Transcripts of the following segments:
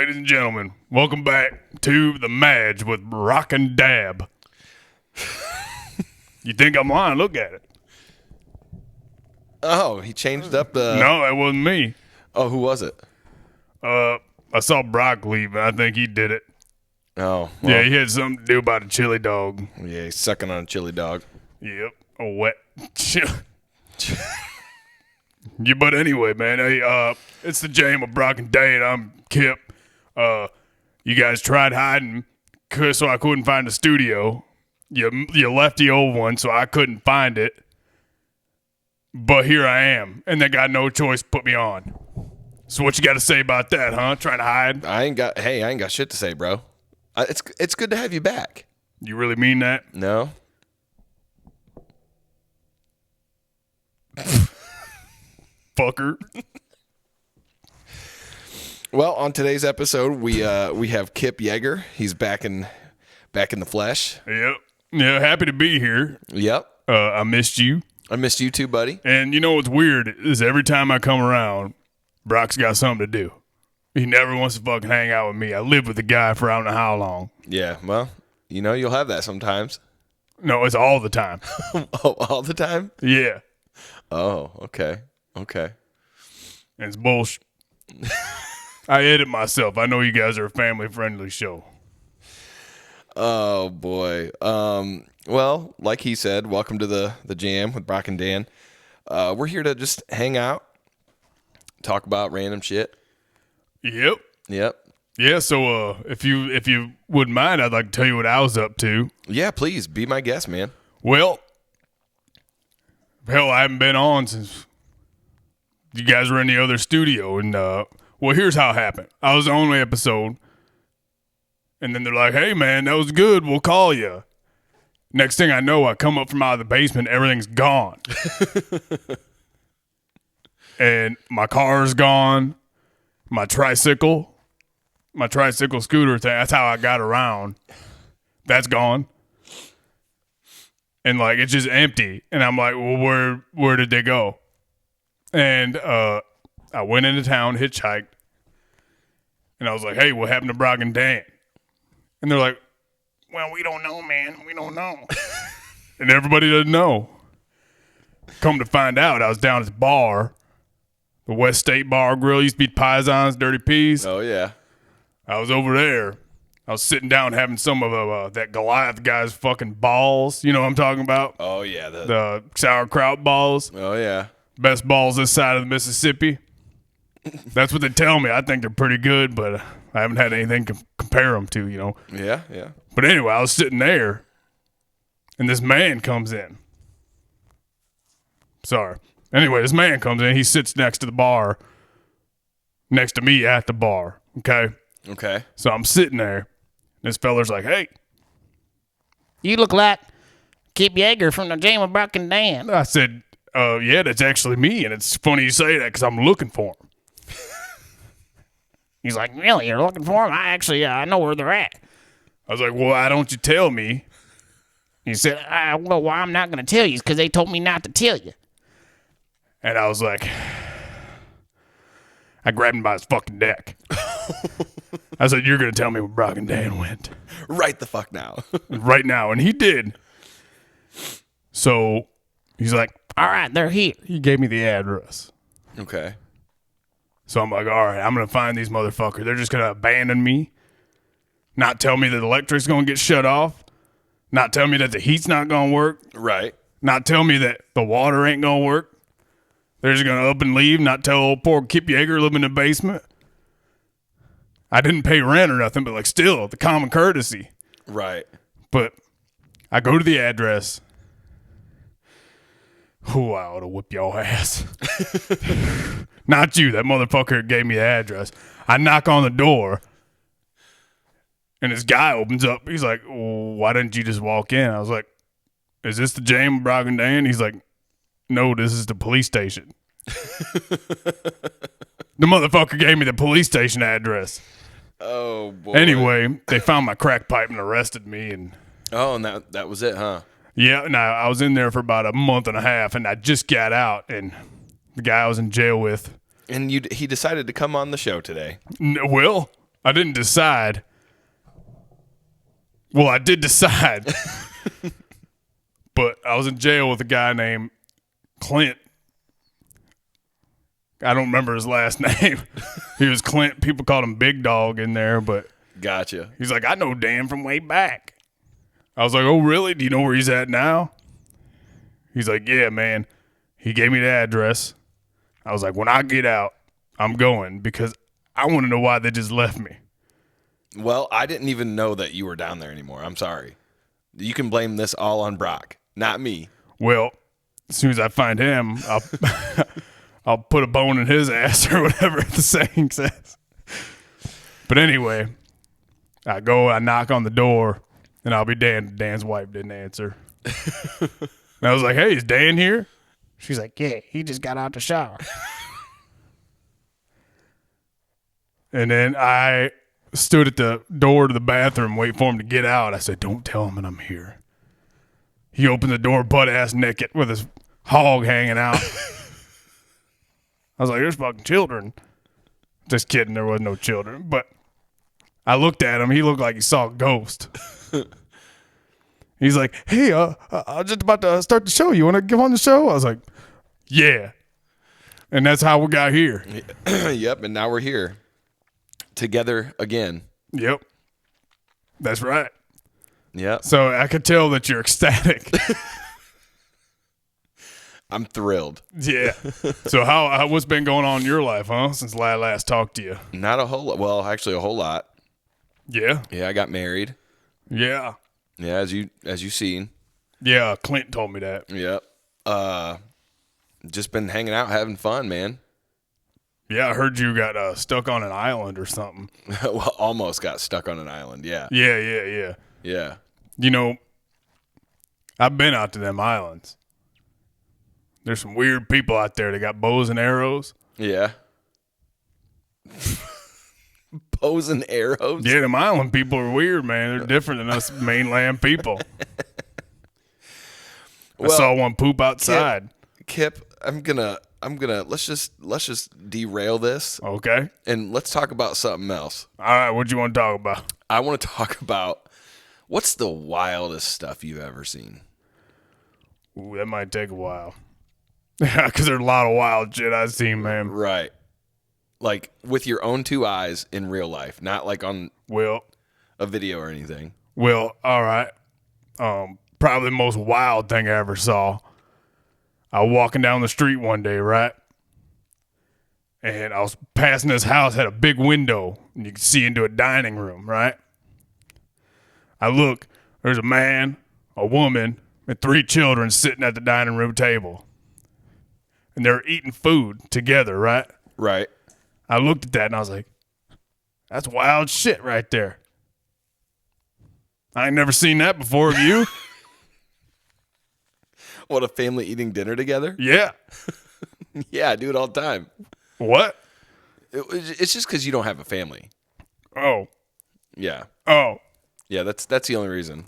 ladies and gentlemen, welcome back to the Madge with Rock and Dab. You think I'm lying? Look at it. Oh, he changed up the... No, that wasn't me. Oh, who was it? I saw Brock leave, and I think he did it. Oh. Yeah, Well, he had something to do about a chili dog. yeah, he's sucking on a chili dog. Yep, a wet chili. Yeah, but anyway, man, hey, it's the Jam of Brock and Dan. I'm Kip. You guys tried hiding so I couldn't find the studio. You left the old one, so I couldn't find it. But here I am, and they got no choice to put me on. So what you got to say about that, huh? Trying to hide? I ain't got shit to say, bro. It's good to have you back. You really mean that? No? Fucker. Well, on today's episode, we have Kip Jäger. He's back in the flesh. Yep. Yeah, happy to be here. Yep. I missed you. I missed you too, buddy. And you know what's weird is every time I come around, Brock's got something to do. He never wants to fucking hang out with me. I lived with the guy for I don't know how long. Yeah, well, you'll have that sometimes. No, it's all the time. Oh, all the time? Yeah. Oh, okay. Okay. And it's bullshit. I edit myself. I know you guys are a family-friendly show. Oh, boy. Well, like he said, welcome to the Jam with Brock and Dan. We're here to just hang out, talk about random shit. Yep. Yep. Yeah, so if you wouldn't mind, I'd like to tell you what I was up to. Yeah, please, be my guest, man. Well, hell, I haven't been on since you guys were in the other studio. And, well, here's how it happened. I was the only episode. And then they're like, hey, man, that was good. We'll call you. Next thing I know, I come up from out of the basement. Everything's gone. And my car's gone. My tricycle scooter thing, that's how I got around. That's gone. And, like, it's just empty. And I'm like, well, where did they go? And I went into town, hitchhiked. And I was like, hey, what happened to Brock and Dan? And they're like, well, we don't know, man. We don't know. And everybody doesn't know. Come to find out, I was down at the bar, the West State Bar Grill. Used to be Pisons, Dirty Peas. Oh, yeah. I was over there. I was sitting down having some of that Goliath guy's fucking balls. You know what I'm talking about? Oh, yeah. The sauerkraut balls. Oh, yeah. Best balls this side of the Mississippi. That's what they tell me. I think they're pretty good, but I haven't had anything to compare them to, you know. Yeah, yeah. But anyway, I was sitting there, and this man comes in. Sorry. Anyway, this man comes in. He sits next to the bar, next to me at the bar, okay? Okay. So I'm sitting there. This feller's like, hey. You look like Kip Jäger from the Jam of Brock and Dan. I said, yeah, that's actually me, and it's funny you say that because I'm looking for him. He's like, really? You're looking for him? I know where they're at. I was like, well, why don't you tell me? He said, well, why I'm not going to tell you is because they told me not to tell you. And I was like, I grabbed him by his fucking neck. I said, you're going to tell me where Brock and Dan went. Right the fuck now. Right now. And he did. So he's like, all right, they're here. he gave me the address. Okay. So I'm like, all right, I'm going to find these motherfuckers. They're just going to abandon me, not tell me that the electric's going to get shut off, not tell me that the heat's not going to work, Right. not tell me that the water ain't going to work. They're just going to up and leave, not tell old poor Kip Jäger living in the basement. I didn't pay rent or nothing, but like still, the common courtesy. Right. But I go to the address. Ooh, I ought to whip your ass. Not you. That motherfucker gave me the address. I knock on the door, and this guy opens up. He's like, why didn't you just walk in? I was like, is this the Jam Brock and Dan? He's like, no, this is the police station. The motherfucker gave me the police station address. Oh, boy. Anyway, they found my crack pipe and arrested me. And that was it, huh? yeah, and I was in there for about a month and a half, and I just got out, and the guy I was in jail with. And he decided to come on the show today. Well, I didn't decide. Well, I did decide. But I was in jail with a guy named Clint. I don't remember his last name. He was Clint. People called him Big Dog in there, but Gotcha. he's like, I know Dan from way back. I was like, oh, really? Do you know where he's at now? He's like, yeah, man. He gave me the address. I was like, when I get out, I'm going because I want to know why they just left me. Well, I didn't even know that you were down there anymore. I'm sorry. You can blame this all on Brock, not me. Well, as soon as I find him, I'll put a bone in his ass or whatever the saying says. But anyway, I knock on the door, and I'll be Dan. Dan's wife didn't answer. And I was like, hey, is Dan here? She's like, yeah, he just got out the shower. And then I stood at the door to the bathroom waiting for him to get out. I said, don't tell him that I'm here. He opened the door butt-ass naked with his hog hanging out. I was like, there's fucking children. Just kidding, there was no children. But I looked at him. He looked like he saw a ghost. He's like, hey, I'm just about to start the show. You want to get on the show? I was like, yeah. And that's how we got here. Yep, and now we're here. Together again. Yep. That's right. Yep. So I could tell that you're ecstatic. I'm thrilled. Yeah. So what's been going on in your life, huh? Since I last talked to you? Not a whole lot. Well, actually a whole lot. Yeah. Yeah, I got married. Yeah. Yeah, as you seen. Yeah, Clint told me that. Yep. Just been hanging out, having fun, man. Yeah, I heard you got stuck on an island or something. Well, almost got stuck on an island. Yeah. Yeah. Yeah. You know, I've been out to them islands. There's some weird people out there that got bows and arrows. Yeah. Bows and arrows? Yeah, them island people are weird, man. They're different than us mainland people. I saw one poop outside. Kip, I'm gonna let's just derail this Okay. and let's talk about something else. All right, what do you want to talk about? I want to talk about what's the wildest stuff you've ever seen. Ooh, that might take a while. Yeah, because there's a lot of wild shit I've seen, man. Right. Like with your own two eyes in real life, not like on Well, a video or anything. all right. Probably the most wild thing I ever saw. I was walking down the street one day, right? And I was passing this house, had a big window, and you could see into a dining room, right? I look, there's a man, a woman, and 3 children sitting at the dining room table. And they're eating food together, right? Right. I looked at that and I was like, that's wild shit right there. I ain't never seen that before. Have you? What, a family eating dinner together? Yeah. Yeah, I do it all the time. What? It's just because you don't have a family. Oh. Yeah. Oh. Yeah, that's the only reason.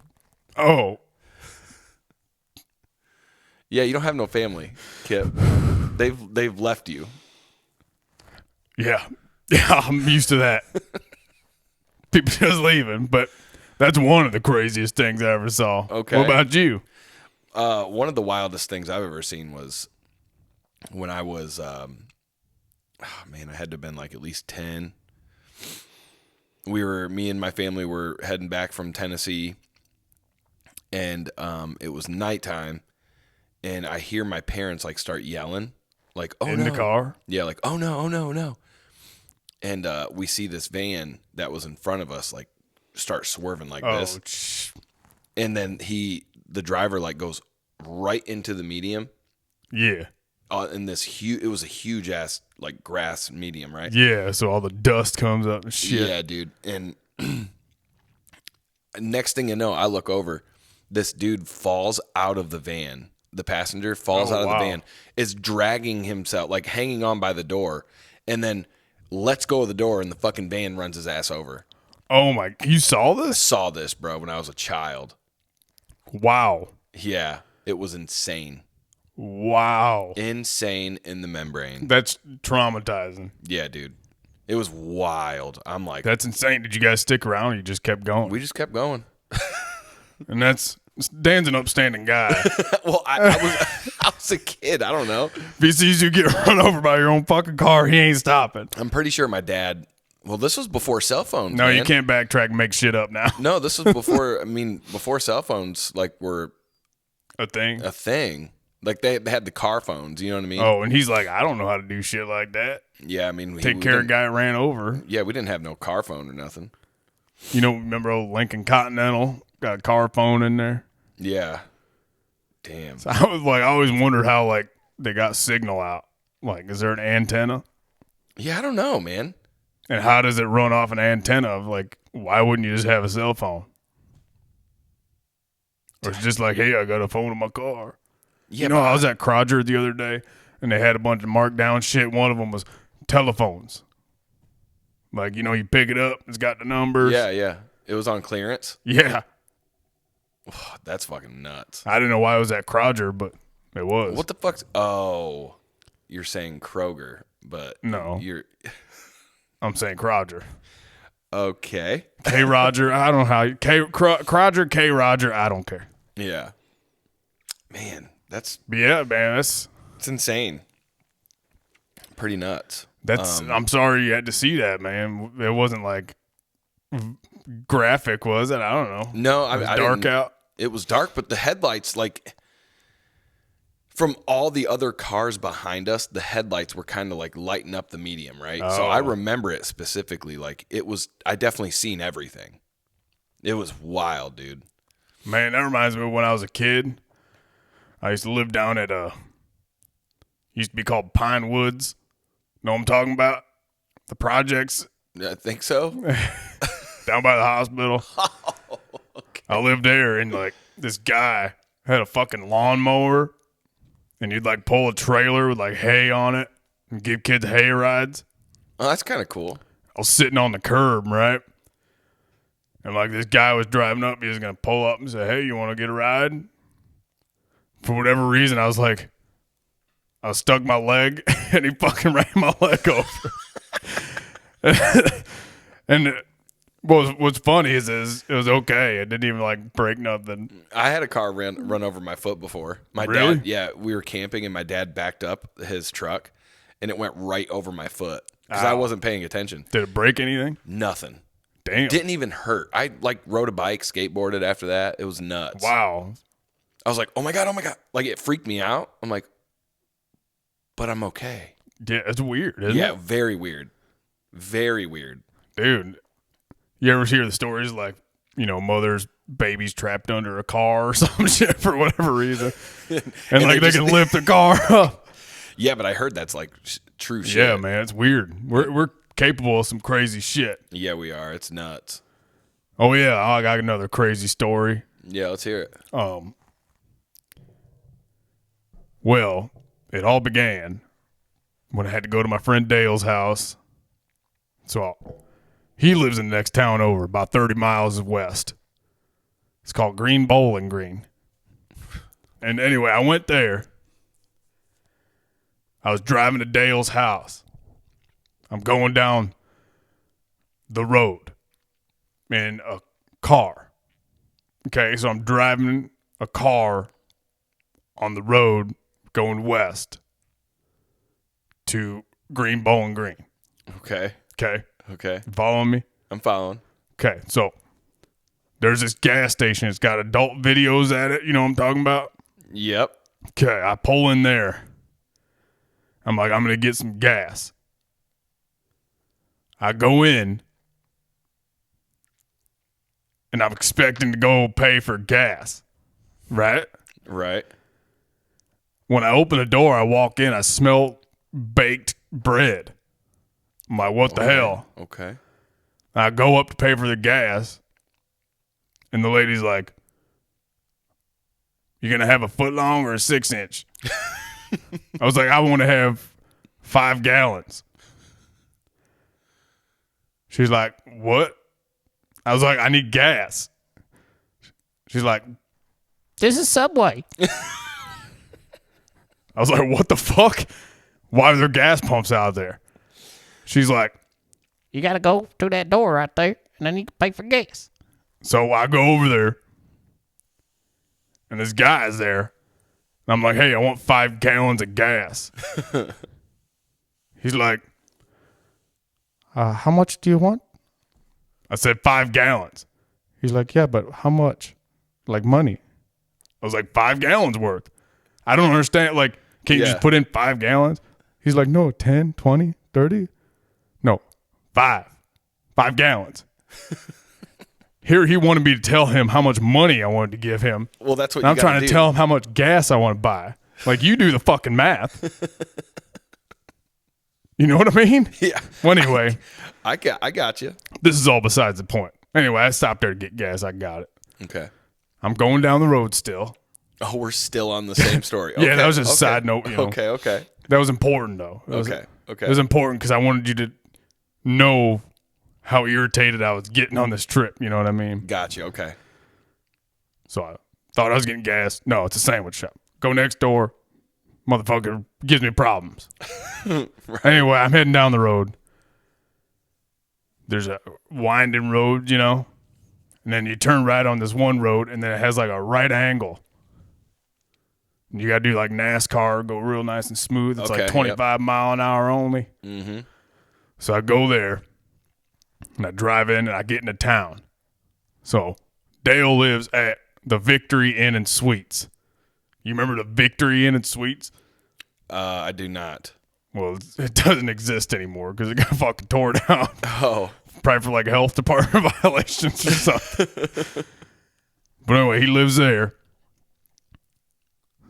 Oh. Yeah, you don't have no family, Kip. They've left you. Yeah. Yeah, I'm used to that. People just leaving, but that's one of the craziest things I ever saw. Okay. What about you? One of the wildest things I've ever seen was when I was, I had to have been like at least 10. Me and my family were heading back from Tennessee, and it was nighttime, and I hear my parents like start yelling, like, "Oh In no!" the car? Yeah, like, "Oh no! Oh no! Oh no!" And we see this van that was in front of us like start swerving like this, and then the driver like goes right into the medium. Yeah. In this it was a huge ass like grass medium, right? Yeah, so all the dust comes up and shit. Yeah, dude. And next thing you know, I look over, this dude falls out of the van. The passenger falls out of the van, is dragging himself, like hanging on by the door, and then lets go of the door, and the fucking van runs his ass over. Oh my, you saw I this? saw this, bro, when I was a child. Wow. Yeah, it was insane. Wow. Insane in the membrane. That's traumatizing. Yeah, dude. It was wild. I'm like, That's insane. Did you guys stick around or you just kept going? we just kept going. And Dan's an upstanding guy. Well, I was a kid. I don't know. If he sees you get run over by your own fucking car, he ain't stopping. I'm pretty sure my dad. Well, this was before cell phones. No, man. you can't backtrack and make shit up now. No, this was before. Before cell phones were A thing. a thing. Like they had the car phones. You know what I mean? Oh, and he's like, I don't know how to do shit like that. Yeah, we Take care of a guy that ran over. Yeah, we didn't have no car phone or nothing. You know, remember old Lincoln Continental? Got a car phone in there. Yeah. Damn. So I always wondered how, like, they got signal out. Like, is there an antenna? Yeah, I don't know, man. And how does it run off an antenna? Like, why wouldn't you just have a cell phone? Or it's just like, hey, I got a phone in my car. Yeah, You know, I was at Croger the other day, and they had a bunch of marked down shit. One of them was telephones. Like, you know, you pick it up, it's got the numbers. Yeah. It was on clearance. Yeah. That's fucking nuts. I didn't know why it was at Croger, but it was. What the fuck's? Oh, you're saying Kroger, but No. you're I'm saying Croger. okay. K. Roger, I don't know how. Croger, K. Roger, I don't care. Yeah, man, But yeah, man, it's insane. Pretty nuts. I'm sorry you had to see that, man. It wasn't like graphic, was it? I don't know. No, It was I dark didn't- out. It was dark, but the headlights, like from all the other cars behind us, the headlights were kind of like lighting up the medium, right? So I remember it specifically. Like I definitely seen everything. It was wild, dude. Man, that reminds me of when I was a kid. I used to live down at used to be called Pine Woods. Know what I'm talking about? The projects I think so. down by the hospital. Okay. I lived there, and like this guy had a fucking lawnmower, and you'd like pull a trailer with like hay on it and give kids hay rides. Oh, that's kind of cool. I was sitting on the curb, right? And like this guy was driving up, he was gonna pull up and say, "Hey, you want to get a ride?" For whatever reason, I stuck my leg, and he fucking ran my leg over. And what's funny is it was okay. It didn't even like break nothing. I had a car run over my foot before. My Really? dad, yeah, we were camping and my dad backed up his truck and it went right over my foot because I Ow. wasn't paying attention. Did it break anything? Nothing. Damn. Didn't even hurt. I like rode a bike, skateboarded after that. It was nuts. Wow. I was like, oh my God. Like it freaked me out. I'm like, but I'm okay. Yeah, it's weird, isn't Yeah, it? very weird. Very weird. Dude, you ever hear the stories like, you know, mothers, babies trapped under a car or some shit for whatever reason. And like they can lift the car up. Yeah, but I heard that's like true shit. Yeah, man, it's weird. We're capable of some crazy shit. Yeah, we are. It's nuts. Oh yeah, I got another crazy story. Yeah, let's hear it. Well, it all began when I had to go to my friend Dale's house. So he lives in the next town over, about 30 miles west. It's called Green Bowling Green. And anyway, I went there. I was driving to Dale's house. I'm going down the road in a car. Okay, so I'm driving a car on the road going west to Green Bowling Green. Okay. Okay, Okay. you following me? I'm following. Okay, so there's this gas station. It's got adult videos at it. You know what I'm talking about? Yep. Okay, I pull in there. I'm like, I'm going to get some gas. I go in, and I'm expecting to go pay for gas, right? Right. When I open the door, I walk in, I smell baked bread. I'm like, what the hell? Okay. I go up to pay for the gas, and the lady's like, "You gonna have a foot long or a 6-inch?" I was like, "I want to have 5 gallons." She's like, "What?" I was like, "I need gas." She's like, This is Subway. I was like, "What the fuck? Why are there gas pumps out there?" She's like, You got to go to that door right there, and then you can pay for gas. So I go over there, and this guy's there. And I'm like, hey, I want 5 gallons of gas. He's like, how much do you want? I said 5 gallons. He's like, yeah, but how much? Like money. I was like, 5 gallons worth. I don't understand. Like, can't you just put in 5 gallons? He's like, no, 10, 20, 30. No, 5. 5 gallons. Here he wanted me to tell him how much money I wanted to give him. Well, that's what I'm trying to tell him how much gas I want to buy. Like, you do the fucking math. You know what I mean? Yeah. Well, anyway. I got you. This is all besides the point. Anyway, I stopped there to get gas. I got it. Okay. I'm going down the road still. Oh, we're still on the same story. Yeah, that was just a side note. You know. Okay. That was important, though. Okay. It was important because I wanted you to know how irritated I was getting on this trip. You know what I mean? Gotcha. Okay. So I thought I was getting gas. No, it's a sandwich shop. Go next door. Motherfucker gives me problems. Right. Anyway, I'm heading down the road. There's a winding road, you know, and then you turn right on this one road, and then it has like a right angle. And you got to do like NASCAR, go real nice and smooth. It's like 25 mile an hour only. Mm-hmm. So I go there, and I drive in, and I get into town. So Dale lives at the Victory Inn and Suites. You remember the Victory Inn and Suites? I do not. Well, it doesn't exist anymore because it got fucking tore down. Oh. Probably for like health department violations or something. But anyway, he lives there.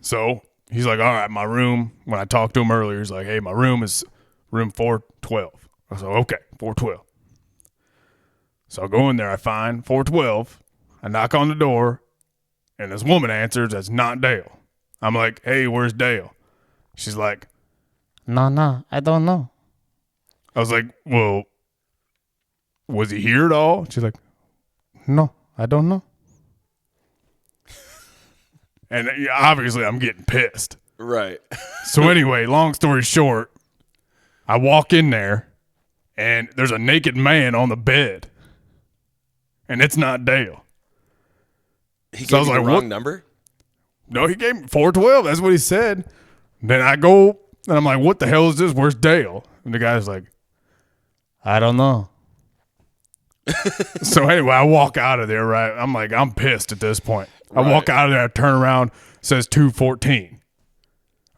So he's like, all right, my room. When I talked to him earlier, he's like, hey, my room is room 412. I was like, okay, 412. So I go in there, I find 412. I knock on the door, and this woman answers, that's not Dale. I'm like, hey, where's Dale? She's like, No, I don't know. I was like, well, was he here at all? She's like, no, I don't know. And obviously I'm getting pissed. Right. So anyway, long story short, I walk in there, and there's a naked man on the bed. And it's not Dale. He gave you the wrong number? No, he gave me 412. That's what he said. Then I go, and I'm like, what the hell is this? Where's Dale? And the guy's like, I don't know. So anyway, I walk out of there, right? I'm like, I'm pissed at this point. Right. I walk out of there, I turn around, says 214.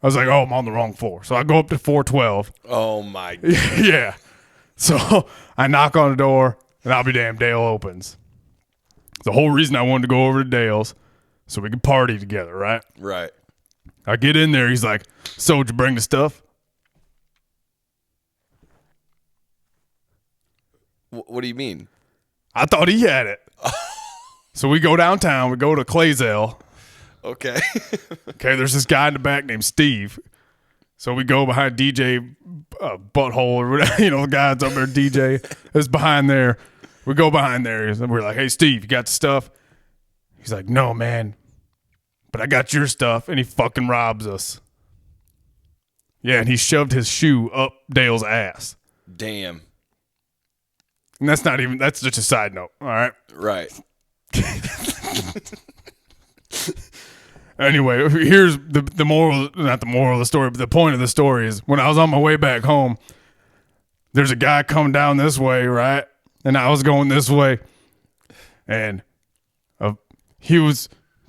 I was like, oh, I'm on the wrong floor. So I go up to 412. Oh, my God. Yeah. So I knock on the door, and I'll be damned, Dale opens. The whole reason I wanted to go over to Dale's so we could party together, right? Right. I get in there. He's like, so did you bring the stuff? What do you mean? I thought he had it. So we go downtown. We go to Claysdale. Okay. Okay, there's this guy in the back named Steve. So we go behind DJ Butthole or whatever, you know, the guy that's up there, DJ, is behind there. We go behind there, and we're like, hey, Steve, you got the stuff? He's like, no, man, but I got your stuff, and he fucking robs us. Yeah, and he shoved his shoe up Dale's ass. Damn. And that's just a side note, all right? Right. Anyway, here's the moral, not the moral of the story, but the point of the story is when I was on my way back home, there's a guy coming down this way, right? And I was going this way, and he was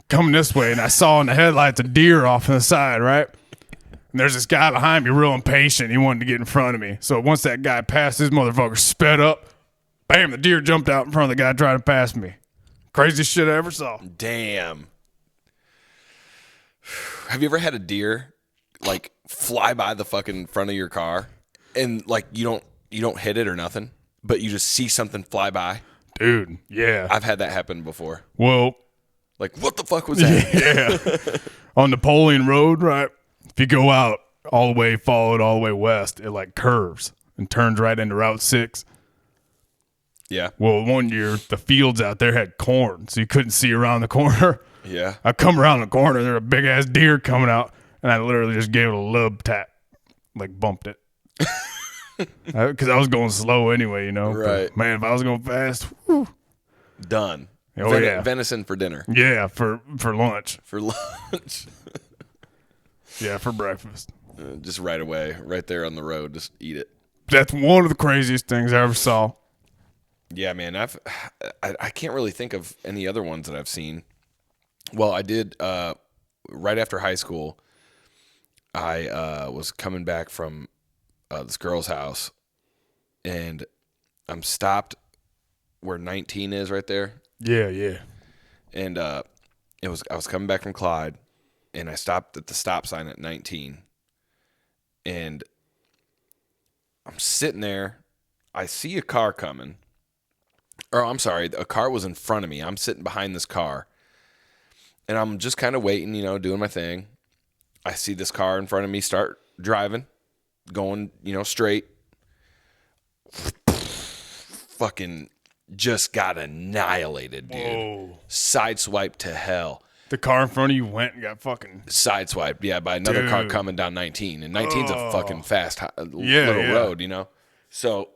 coming this way, and I saw in the headlights a deer off on the side, right? And there's this guy behind me real impatient. He wanted to get in front of me. So once that guy passed, this motherfucker sped up. Bam, the deer jumped out in front of the guy trying to pass me. Craziest shit I ever saw. Damn. Have you ever had a deer like fly by the fucking front of your car and like you don't hit it or nothing, but you just see something fly by? Dude, yeah. I've had that happen before. Well, like what the fuck was that? Yeah. On Napoleon Road, right? If you go out all the way, follow it all the way west, it like curves and turns right into Route 6. Yeah. Well, one year the fields out there had corn, so you couldn't see around the corner. Yeah. I come around the corner, there's a big ass deer coming out, and I literally just gave it a lub tap, like bumped it. Because I was going slow anyway, you know. Right. But, man, if I was going fast, whew. Done. Oh, yeah. Venison for dinner. Yeah, for lunch. For lunch. Yeah, for breakfast. Just right away, right there on the road. Just eat it. That's one of the craziest things I ever saw. Yeah, man. I can't really think of any other ones that I've seen. Well, I did right after high school. I was coming back from this girl's house, and I'm stopped where 19 is right there. Yeah. And I was coming back from Clyde, and I stopped at the stop sign at 19. And I'm sitting there. I see a car coming. Or I'm sorry, a car was in front of me. I'm sitting behind this car. And I'm just kind of waiting, doing my thing. I see this car in front of me start driving, going, straight. Fucking just got annihilated, dude. Whoa. Sideswiped to hell. The car in front of you went and got fucking... Sideswiped, yeah, by another car coming down 19. And 19's a fucking fast little road, So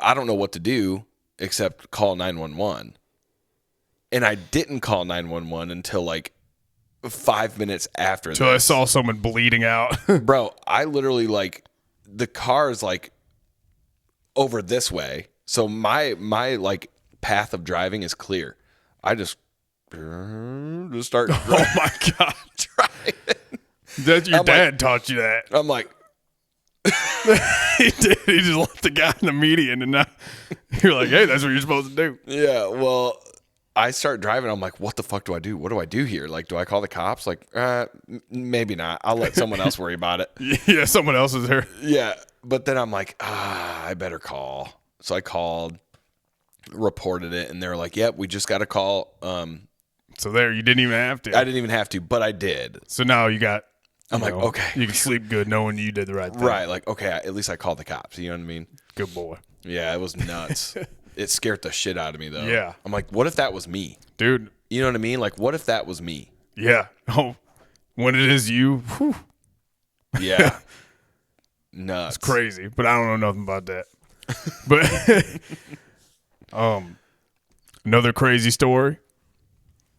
I don't know what to do except call 911. And I didn't call 911 until like 5 minutes after Until I saw someone bleeding out. Bro, I literally the car is over this way. So my like path of driving is clear. I just start Oh my God. driving. Your dad taught you that. I'm like, He did. He just left the guy in the median, and now you're like, hey, that's what you're supposed to do. yeah, well, I start driving. I'm like, what the fuck do I do? What do I do here? Like, do I call the cops? Like, maybe not. I'll let someone else worry about it. Yeah, someone else is there. Yeah, but then I'm like, I better call. So I called, reported it, and they're like, yep, we just got a call. So there, you didn't even have to. I didn't even have to, but I did. So now you got... I'm like, okay. You can sleep good knowing you did the right thing. Right, like, okay, at least I called the cops. You know what I mean? Good boy. Yeah, it was nuts. It scared the shit out of me, though. Yeah. I'm like, what if that was me? Dude. You know what I mean? Like, what if that was me? Yeah. Oh, when it is you, whew, Yeah. Nuts. it's crazy. But I don't know nothing about that. But another crazy story,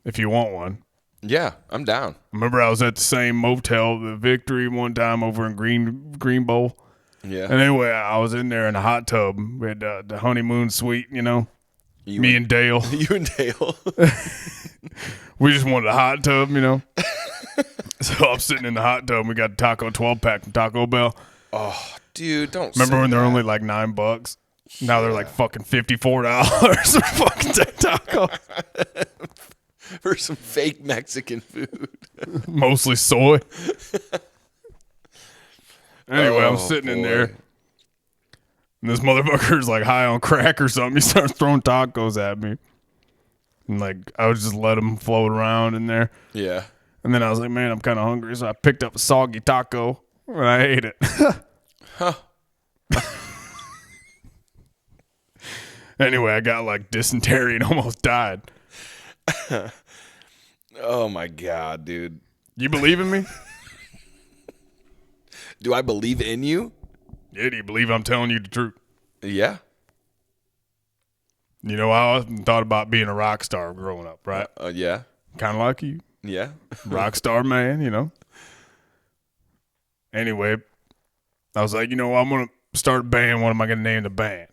if you want one. Yeah, I'm down. Remember I was at the same motel, the Victory, one time over in Green Bowl. Yeah. And anyway, I was in there in a hot tub with the honeymoon suite, me and Dale. You and Dale. We just wanted a hot tub, So I'm sitting in the hot tub, and we got a taco 12-pack from Taco Bell. Oh, dude, don't Remember say when they're that. only like $9? Now they're like fucking $54 for fucking taco. For some fake Mexican food. Mostly soy. Anyway, I'm Oh, sitting in boy. there. And this motherfucker's like high on crack or something. He starts throwing tacos at me. And I would just let him float around in there. Yeah. And then I was like, man, I'm kind of hungry. So I picked up a soggy taco and I ate it. Anyway, I got dysentery and almost died. Oh, my God, dude. You believe in me? Do I believe in you? Yeah, do you believe I'm telling you the truth? Yeah. I often thought about being a rock star growing up, right? Yeah. Kind of like you. Yeah. Rock star man, Anyway, I was like, I'm going to start a band. What am I going to name the band?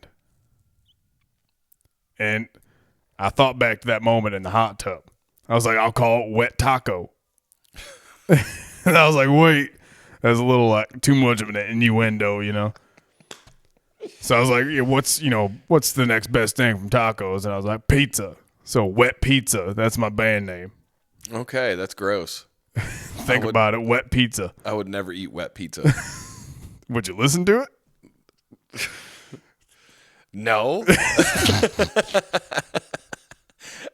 And I thought back to that moment in the hot tub. I was like, I'll call it Wet Taco. And I was like, wait, that's a little too much of an innuendo, So I was like, yeah, what's the next best thing from tacos? And I was like, pizza. So Wet Pizza. That's my band name. Okay, that's gross. Think about it, Wet Pizza. I would never eat wet pizza. Would you listen to it? No.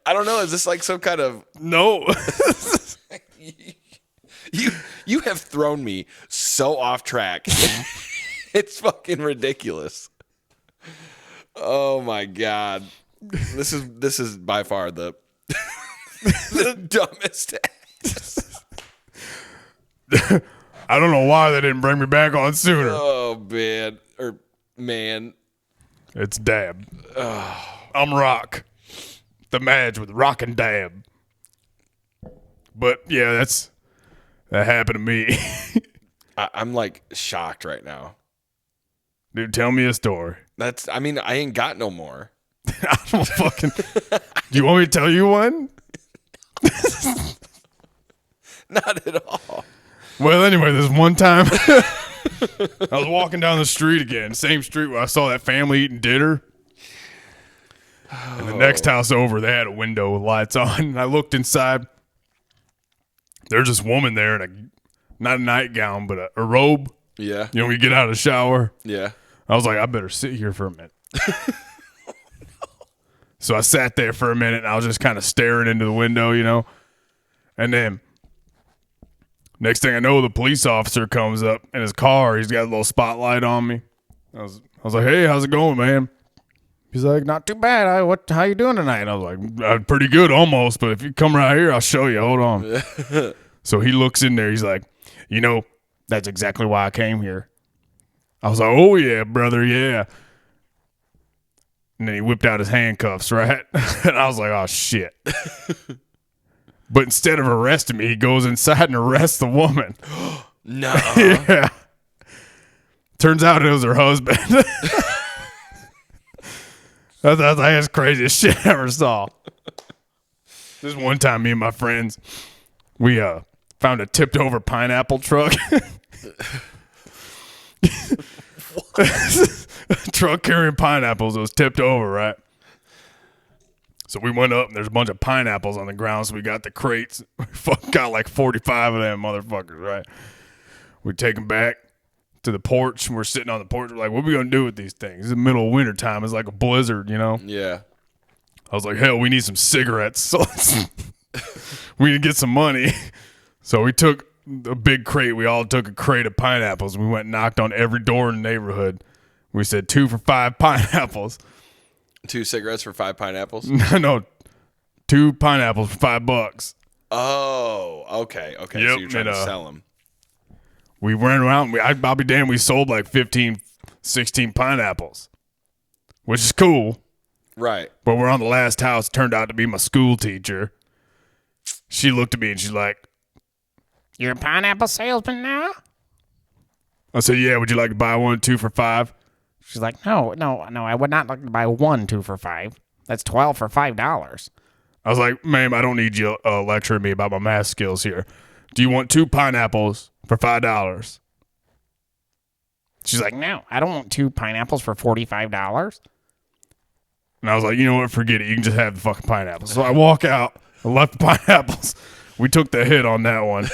I don't know. Is this like some kind of... No. You have thrown me so off track. It's fucking ridiculous. Oh my God. This is by far the the dumbest. I don't know why they didn't bring me back on sooner. Oh, man. It's Dab. I'm Rock. The Madge with Rock and Dab. But yeah, that happened to me. I'm like shocked right now. Dude, tell me a story. I ain't got no more. I don't fucking. Do you want me to tell you one? Not at all. Well, anyway, this one time I was walking down the street again, same street where I saw that family eating dinner. And the next house over, they had a window with lights on. And I looked inside. There's this woman there in not a nightgown, but a robe. Yeah. You know, when you get out of the shower. Yeah. I was like, I better sit here for a minute. So I sat there for a minute, and I was just kind of staring into the window, you know. And then next thing I know, the police officer comes up in his car. He's got a little spotlight on me. I was like, hey, how's it going, man? He's like, not too bad. How you doing tonight? And I was like, pretty good almost, but if you come right here, I'll show you. Hold on. So he looks in there. He's like, you know, that's exactly why I came here. I was like, oh, yeah, brother, yeah. And then he whipped out his handcuffs, right? And I was like, oh, shit. But instead of arresting me, he goes inside and arrests the woman. No. Yeah. Turns out it was her husband. That's like the craziest shit I ever saw. This one time, me and my friends, we found a tipped over pineapple truck. Truck carrying pineapples. It was tipped over, right? So we went up and there's a bunch of pineapples on the ground. So we got the crates. We fucking got like 45 of them motherfuckers, right? We take them back to the porch. And we're sitting on the porch. We're like, what are we going to do with these things? It's the middle of winter time. It's like a blizzard, you know? Yeah. I was like, hell, we need some cigarettes. So we need to get some money. So we took a big crate. We all took a crate of pineapples. We went and knocked on every door in the neighborhood. We said 2 for 5 pineapples. 2 cigarettes for 5 pineapples? No, 2 pineapples for $5. Oh, okay. Yep, So you're trying to sell them. We ran around. I'll be damned, we sold like 15, 16 pineapples, which is cool. Right. But we're on the last house. Turned out to be my school teacher. She looked at me and she's like, You're a pineapple salesman now? I said, yeah, would you like to buy 1, 2 for 5? She's like, no, I would not like to buy 1, 2 for 5. That's 12 for $5. I was like, ma'am, I don't need you lecturing me about my math skills here. Do you want 2 pineapples for $5? She's like, no, I don't want 2 pineapples for $45. And I was like, you know what? Forget it. You can just have the fucking pineapples. So I walk out. I left the pineapples. We took the hit on that one.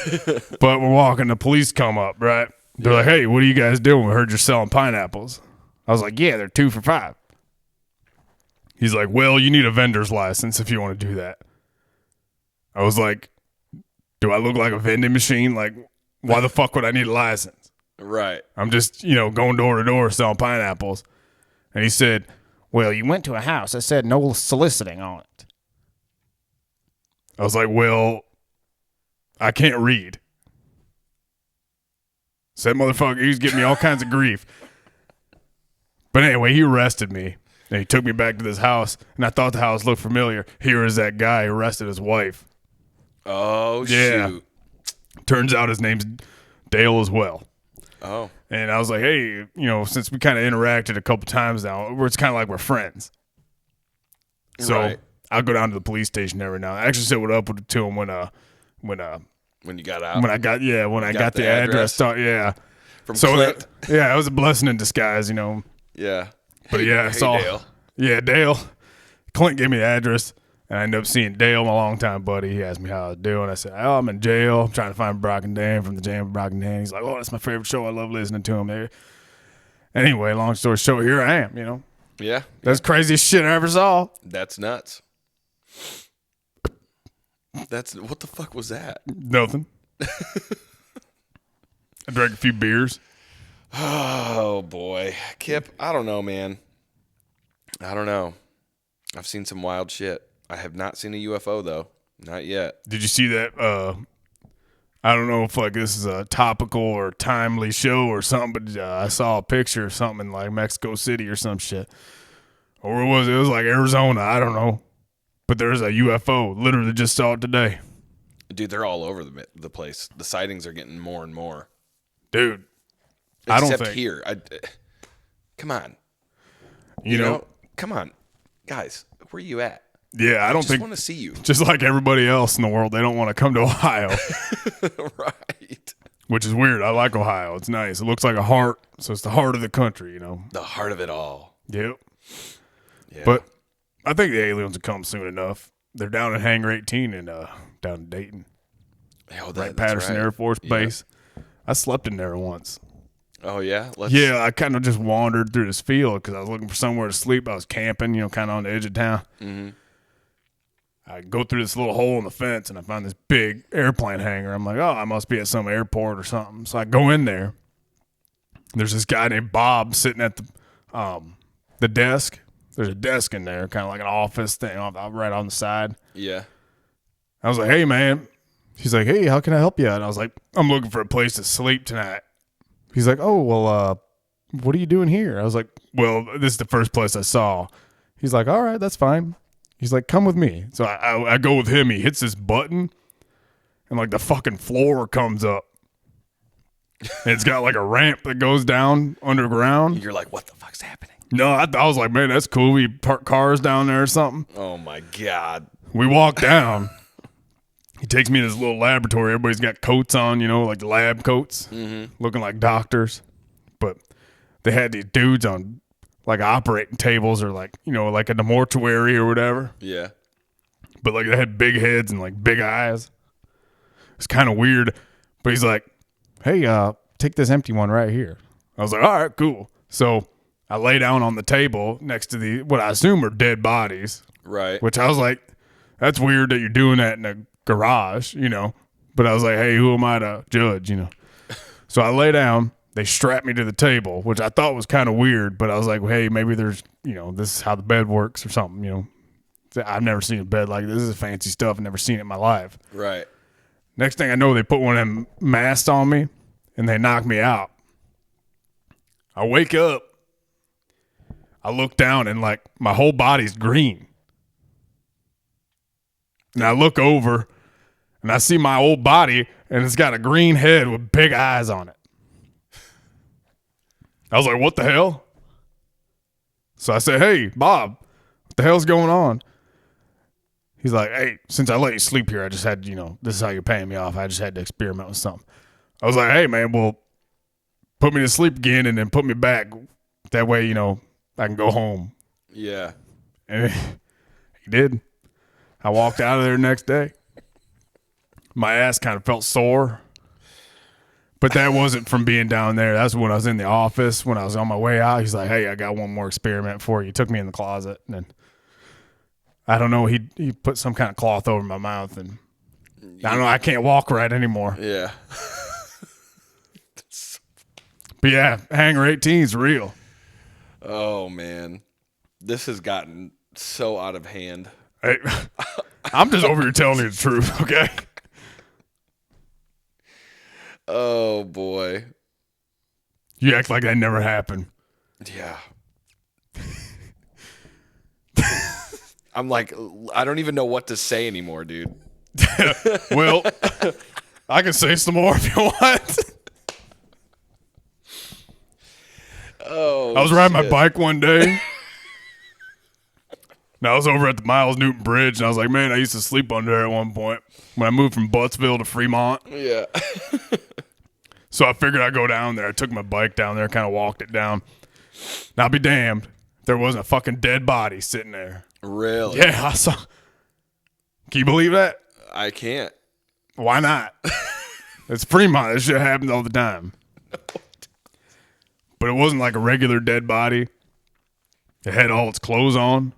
But we're walking. The police come up, right? They're like, hey, what are you guys doing? We heard you're selling pineapples. I was like, yeah, they're 2 for 5. He's like, well, you need a vendor's license if you want to do that. I was like, do I look like a vending machine? Like, why the fuck would I need a license? Right. I'm just, going door to door selling pineapples. And he said, well, you went to a house that said no soliciting on it. I was like, well, I can't read. Said motherfucker, he was giving me all kinds of grief. But anyway, he arrested me. And he took me back to this house. And I thought the house looked familiar. Here is that guy who arrested his wife. Oh, yeah. shoot. Turns out his name's Dale as well. Oh. And I was like, hey, since we kind of interacted a couple times now, it's kind of like we're friends. So right. I'll go down to the police station every now. I actually said what up to him when you got out. When I got the address. Yeah. From Clint. Yeah, it was a blessing in disguise, Yeah. But yeah, I saw Dale. Yeah, Dale. Clint gave me the address, and I ended up seeing Dale, my longtime buddy. He asked me how I was doing. I said, oh, I'm in jail. I'm trying to find Brock and Dan from the Jam of Brock and Dan. He's like, oh, that's my favorite show. I love listening to him there. Anyway, long story short, here I am, Yeah. That's the craziest shit I ever saw. That's nuts. What the fuck was that? Nothing. I drank a few beers. Oh, boy. Kip, I don't know, man. I don't know. I've seen some wild shit. I have not seen a UFO, though. Not yet. Did you see that I don't know if like this is a topical or timely show or something, but I saw a picture of something in like Mexico City or some shit. Or it was like Arizona, I don't know. But there's a UFO. Literally just saw it today. Dude, they're all over the place. The sightings are getting more and more. Dude, Except here. Come on. You know, come on. Guys, where you at? Yeah, I don't think. I want to see you. Just like everybody else in the world, they don't want to come to Ohio. Right. Which is weird. I like Ohio. It's nice. It looks like a heart, so it's the heart of the country, you know. The heart of it all. Yep. Yeah. But I think the aliens will come soon enough. They're down at Hangar 18 and down in Dayton. Oh, Right, Patterson Air Force Base. I slept in there once. Oh, yeah? Yeah, I kind of just wandered through this field because I was looking for somewhere to sleep. I was camping, you know, kind of on the edge of town. Mm-hmm. I go through this little hole in the fence, and I find this big airplane hangar. I'm like, oh, I must be at some airport or something. So I go in there. There's this guy named Bob sitting at the desk. There's a desk in there, kind of like an office thing right on the side. Yeah. I was like, hey, man. He's like, hey, how can I help you? And I was like, I'm looking for a place to sleep tonight. He's like, oh, well, what are you doing here? I was like, well, this is the first place I saw. He's like, all right, that's fine. He's like, come with me. So I go with him. He hits this button, and like the fucking floor comes up. And it's got like a ramp that goes down underground. You're like, what the fuck's happening? No, I was like, man, that's cool. We park cars down there or something. Oh, my God. We walk down. He takes me to this little laboratory. Everybody's got coats on, you know, like lab coats, looking like doctors. But they had these dudes on like operating tables or like, you know, like in the mortuary or whatever. Yeah. But like they had big heads and like big eyes. It's kind of weird. But he's like, hey, take this empty one right here. I was like, all right, cool. So I lay down on the table next to what I assume are dead bodies. Right. Which I was like, that's weird that you're doing that in a garage, you know. But I was like, hey, who am I to judge, you know? So I lay down. They strapped me to the table, which I thought was kind of weird. But I was like, well, hey, maybe there's, you know, this is how the bed works or something, you know. I've never seen a bed like this. This is fancy stuff. I've never seen it in my life. Right. Next thing I know, they put one of them masks on me, and they knock me out. I wake up. I look down, and like my whole body's green. And I look over, and I see my old body, and it's got a green head with big eyes on it. I was like, what the hell? So I said, hey, Bob, what the hell's going on? He's like, hey, since I let you sleep here, I just had, you know, this is how you're paying me off. I just had to experiment with something. I was like, hey, man, well, put me to sleep again and then put me back. That way, you know, I can go home. Yeah. And he did. I walked out of there the next day. My ass kind of felt sore. But that wasn't from being down there. That's when I was in the office. When I was on my way out, he's like, hey, I got one more experiment for you. He took me in the closet. And then, I don't know, he put some kind of cloth over my mouth. And I don't know, I can't walk right anymore. Yeah. But yeah, Hangar 18 is real. Oh, man. This has gotten so out of hand. Hey, I'm just over here telling you the truth, okay? Oh, boy. You act like that never happened. Yeah. I'm like, I don't even know what to say anymore, dude. Well, I can say some more if you want. Oh, I was riding my bike one day. And I was over at the Miles Newton Bridge, and I was like, man, I used to sleep under there at one point when I moved from Buttsville to Fremont. Yeah. So I figured I'd go down there. I took my bike down there, kind of walked it down. Now, I'll be damned. There wasn't a fucking dead body sitting there. Really? Yeah, I saw. Can you believe that? I can't. Why not? It's Fremont. This shit happens all the time. But it wasn't like a regular dead body. It had all its clothes on,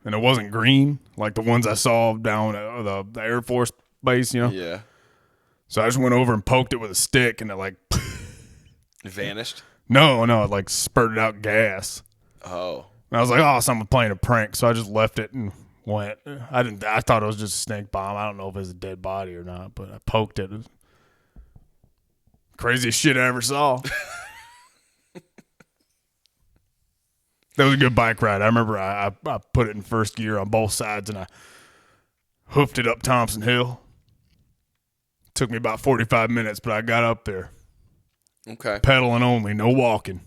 and it wasn't green like the ones I saw down at the Air Force Base, you know? Yeah. So I just went over and poked it with a stick, and it like... It vanished? No, it like spurted out gas. Oh. And I was like, oh, someone playing a prank. So I just left it and went. I thought it was just a snake bomb. I don't know if it was a dead body or not, but I poked it. Craziest shit I ever saw. That was a good bike ride. I remember I put it in first gear on both sides and I hoofed it up Thompson Hill. Took me about 45 minutes, but I got up there. Okay. Pedaling only, no walking.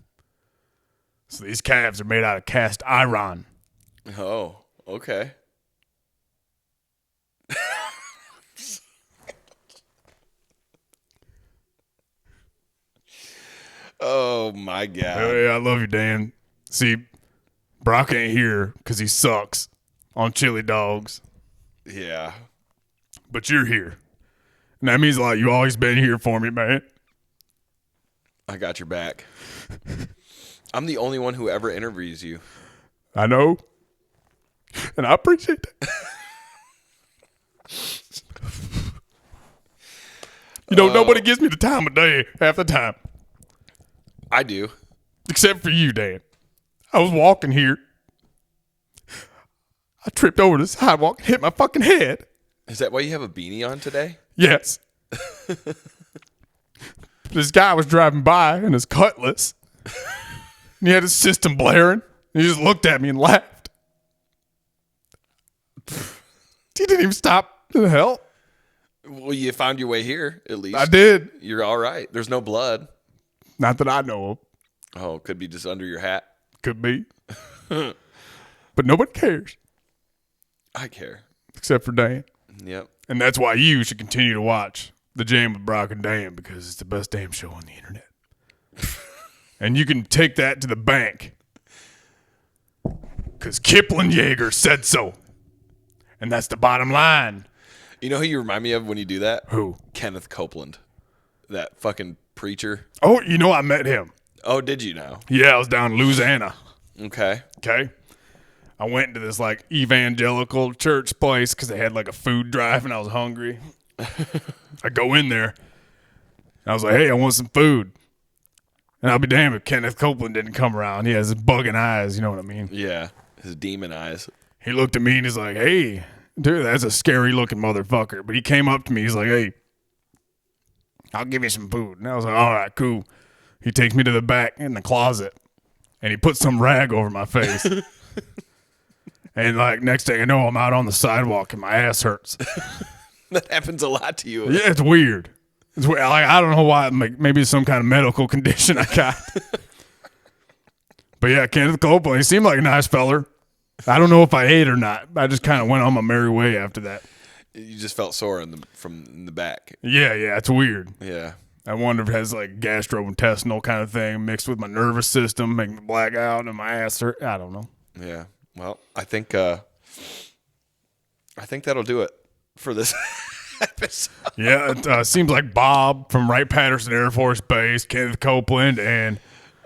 So these calves are made out of cast iron. Oh, okay. Oh, my God. Hey, I love you, Dan. See, Brock ain't here because he sucks on chili dogs. Yeah. But you're here. And that means a lot. You always been here for me, man. I got your back. I'm the only one who ever interviews you. I know. And I appreciate that. You know, nobody gives me the time of day half the time. I do. Except for you, Dan. I was walking here. I tripped over the sidewalk and hit my fucking head. Is that why you have a beanie on today? Yes. This guy was driving by in his Cutlass. And he had his system blaring. And he just looked at me and laughed. He didn't even stop to help. Well, you found your way here, at least. I did. You're all right. There's no blood. Not that I know of. Oh, could be just under your hat. Could be. But nobody cares. I care. Except for Dan. Yep. And that's why you should continue to watch The Jam with Brock and Dan, because it's the best damn show on the internet. And you can take that to the bank. Because Kiplin Jäger said so. And that's the bottom line. You know who you remind me of when you do that? Who? Kenneth Copeland. That fucking preacher. Oh, you know I met him. Oh, did you now? Yeah, I was down in Louisiana. Okay. Okay. I went into this like evangelical church place because they had like a food drive and I was hungry. I go in there. And I was like, hey, I want some food. And I'll be damned if Kenneth Copeland didn't come around. He has his bugging eyes, you know what I mean? Yeah. His demon eyes. He looked at me and he's like, hey, dude, that's a scary looking motherfucker. But he came up to me. He's like, hey, I'll give you some food. And I was like, all right, cool. He takes me to the back in the closet and he puts some rag over my face. And like next thing I know, I'm out on the sidewalk and my ass hurts. That happens a lot to you. Yeah, it's weird. It's weird. Like, I don't know why. Maybe it's some kind of medical condition I got. But yeah, Kenneth Copeland, he seemed like a nice feller. I don't know if I ate or not. I just kind of went on my merry way after that. You just felt sore from the back. Yeah, it's weird. Yeah. I wonder if it has like gastrointestinal kind of thing mixed with my nervous system, making me black out and my ass hurt. I don't know. Yeah. Well, I think that'll do it for this episode. Yeah, it seems like Bob from Wright-Patterson Air Force Base, Kenneth Copeland, and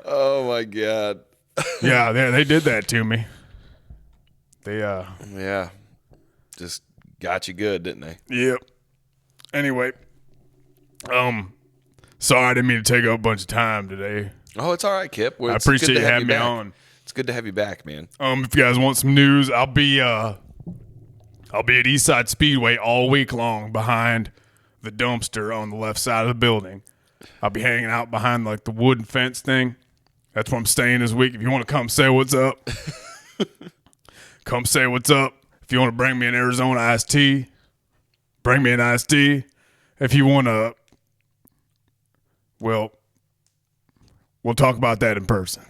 oh my God. yeah, they did that to me. They yeah, just got you good, didn't they? Yep. Anyway, sorry I didn't mean to take up a bunch of time today. Oh, it's all right, Kip. Well, I appreciate you having me on. It's good to have you back, man. If you guys want some news, I'll be at Eastside Speedway all week long behind the dumpster on the left side of the building. I'll be hanging out behind like the wooden fence thing. That's where I'm staying this week. If you want to come say what's up, come say what's up. If you want to bring me an Arizona iced tea, bring me an iced tea. If you want to, well, we'll talk about that in person.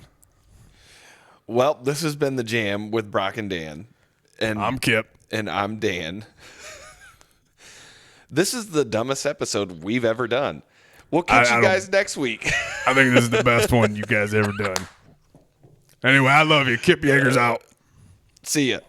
Well, this has been The Jam with Brock and Dan. And I'm Kip. And I'm Dan. This is the dumbest episode we've ever done. We'll catch you guys next week. I think this is the best one you guys ever done. Anyway, I love you. Kip Jäger's out. See ya.